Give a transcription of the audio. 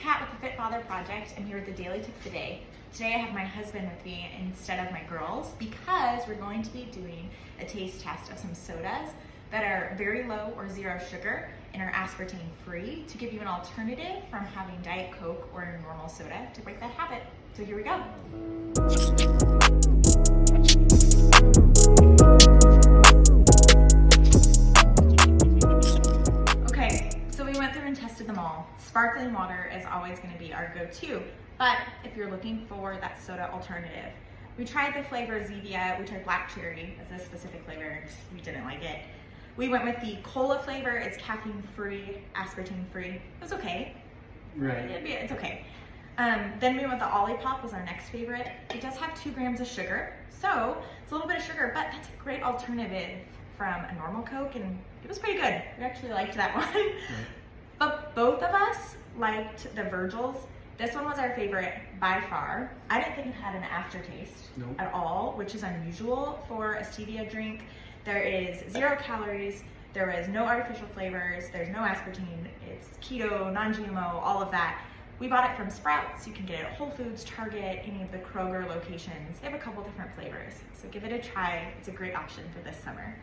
Kat with the Fit Father Project. I'm here with the Daily Tip of the Day. Today I have my husband with me instead of my girls because we're going to be doing a taste test of some sodas that are very low or zero sugar and are aspartame free to give you an alternative from having Diet Coke or normal soda to break that habit. So here we go. And tested them all. Sparkling water is always going to be our go-to, but if you're looking for that soda alternative, we tried the flavor Zevia, we tried black cherry as this specific flavor, we didn't like it. We went with the cola flavor, it's caffeine free, aspartame free, it was okay. Right. It's okay. Then we went with the Olipop was our next favorite. It does have 2 grams of sugar, so it's a little bit of sugar, but that's a great alternative from a normal Coke, and it was pretty good. We actually liked that one. Right. But both of us liked the Virgil's. This one was our favorite by far. I didn't think it had an aftertaste at all, which is unusual for a stevia drink. There is 0 calories, there is no artificial flavors, there's no aspartame, it's keto, non-GMO, all of that. We bought it from Sprouts. You can get it at Whole Foods, Target, any of the Kroger locations. They have a couple different flavors, so give it a try. It's a great option for this summer.